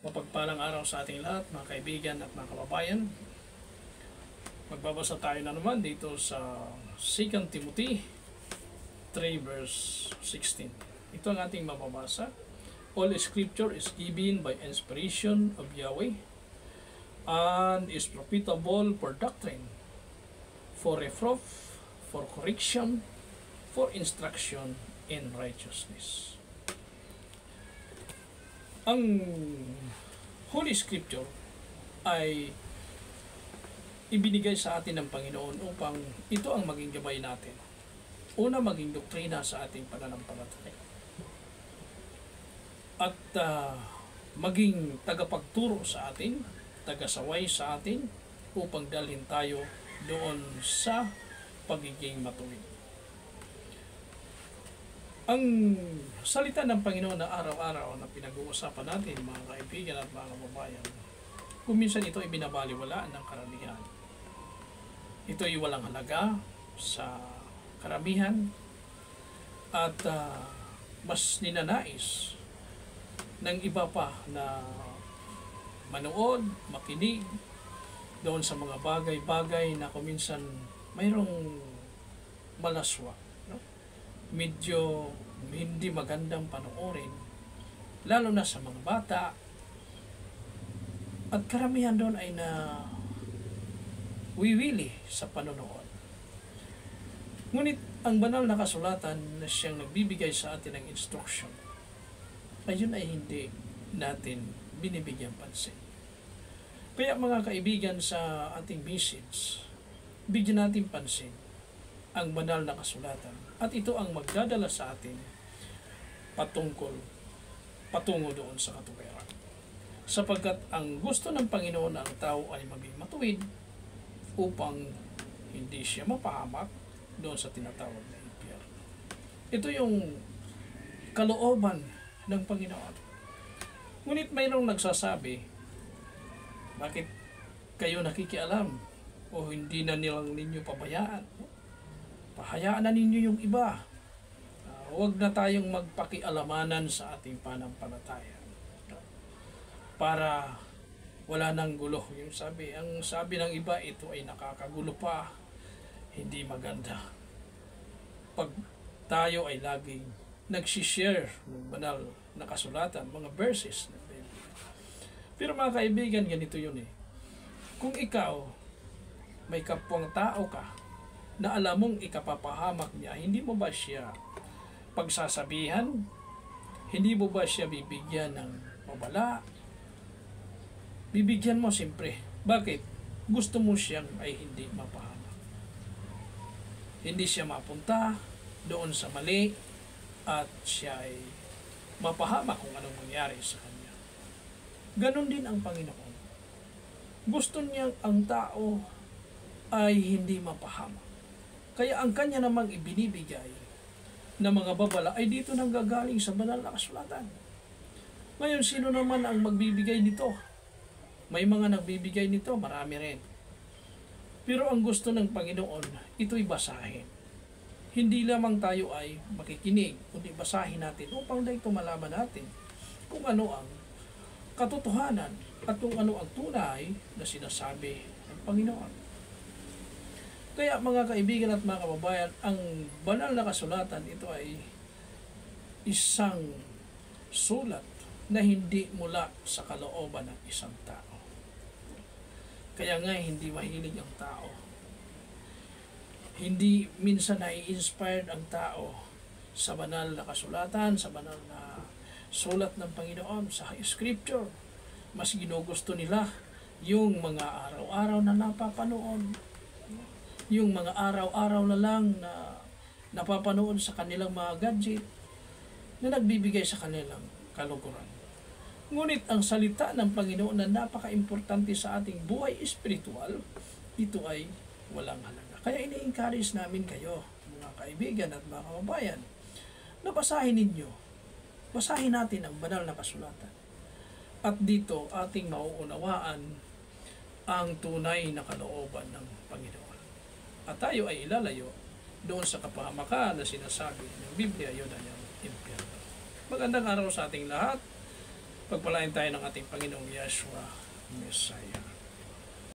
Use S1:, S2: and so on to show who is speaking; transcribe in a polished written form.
S1: Mapagpalang araw sa ating lahat, mga kaibigan at mga kababayan. Magbabasa tayo na naman dito sa 2 Timothy 3 verse 16. Ito ang ating mababasa. All scripture is given by inspiration of Yahweh and is profitable for doctrine, for reproof, for correction, for instruction in righteousness. Ang Holy Scripture ay ibinigay sa atin ng Panginoon upang ito ang maging gabay natin. Una, maging doktrina sa ating pananampalataya. At maging tagapagturo sa atin, tagasaway sa atin upang dalhin tayo doon sa pagiging matuwid. Ang salita ng Panginoon na araw-araw na pinag-uusapan natin, mga kaibigan at mga kababayan, kung minsan ito ay binabaliwalaan ng karamihan. Ito ay walang halaga sa karamihan at mas ninanais ng iba pa na manood, makinig doon sa mga bagay-bagay na kung minsan mayroong malaswa. Medyo hindi magandang panoorin, lalo na sa mga bata, at karamihan doon ay na wiwili sa panonood. Ngunit ang banal na kasulatan na siyang nagbibigay sa atin ng instruction, ayun ay hindi natin binibigyan pansin. Kaya mga kaibigan, sa ating message, bigyan natin pansin ang banal na kasulatan, at ito ang magdadala sa atin patungo doon sa katuwiran. Sapagkat ang gusto ng Panginoon na ang tao ay maging matuwid upang hindi siya mapahamak doon sa tinatawag na impyerno. Ito yung kalooban ng Panginoon. Ngunit mayroong nagsasabi, bakit kayo nakikialam o hindi na nilang ninyo pabayaan? Pahayaan na ninyo yung iba. Huwag na tayong magpakialamanan sa ating pananampalataya para wala nang gulo. Ang sabi ng iba, ito ay nakakagulo pa, hindi maganda. Pag tayo ay laging nagsishare ng banal na kasulatan, mga verses ng Biblia. Pero mga kaibigan, ganito yun eh. Kung ikaw may kapwang tao ka na alam mong ikapapahamak niya, hindi mo ba siya pagsasabihan? Hindi mo ba siya bibigyan ng babala? Bibigyan mo siyempre. Bakit? Gusto mo siyang ay hindi mapahamak. Hindi siya mapunta doon sa mali at siya ay mapahamak kung anong mangyari sa kanya. Ganon din ang Panginoon. Gusto niya ang tao ay hindi mapahamak. Kaya ang kanya namang ibinibigay na mga babala ay dito nang gagaling sa banal na kasulatan. Ngayon, sino naman ang magbibigay nito? May mga nagbibigay nito, marami rin. Pero ang gusto ng Panginoon, ito'y basahin. Hindi lamang tayo ay makikinig, kundi basahin natin upang dahito malaman natin kung ano ang katotohanan at kung ano ang tunay na sinasabi ng Panginoon. Kaya mga kaibigan at mga kababayan, ang banal na kasulatan, ito ay isang sulat na hindi mula sa kalooban ng isang tao. Kaya nga hindi mahilig ang tao. Hindi minsan nai-inspired ang tao sa banal na kasulatan, sa banal na sulat ng Panginoon, sa Scripture. Mas ginugusto nila yung mga araw-araw na napapanood, yung mga araw-araw na lang na napapanood sa kanilang mga gadget na nagbibigay sa kanilang kaluguran. Ngunit ang salita ng Panginoon na napaka-importante sa ating buhay espiritual, ito ay walang halaga. Kaya ini-encourage namin kayo, mga kaibigan at mga kababayan, na basahin ninyo. Basahin natin ang banal na kasulatan. At dito ating mauunawaan ang tunay na kalooban ng Panginoon. At tayo ay ilalayo doon sa kapahamakan na sinasabi ng Biblia, yun ay ang impyerno. Magandang araw sa ating lahat. Pagpalain tayo ng ating Panginoong Yeshua, Messiah.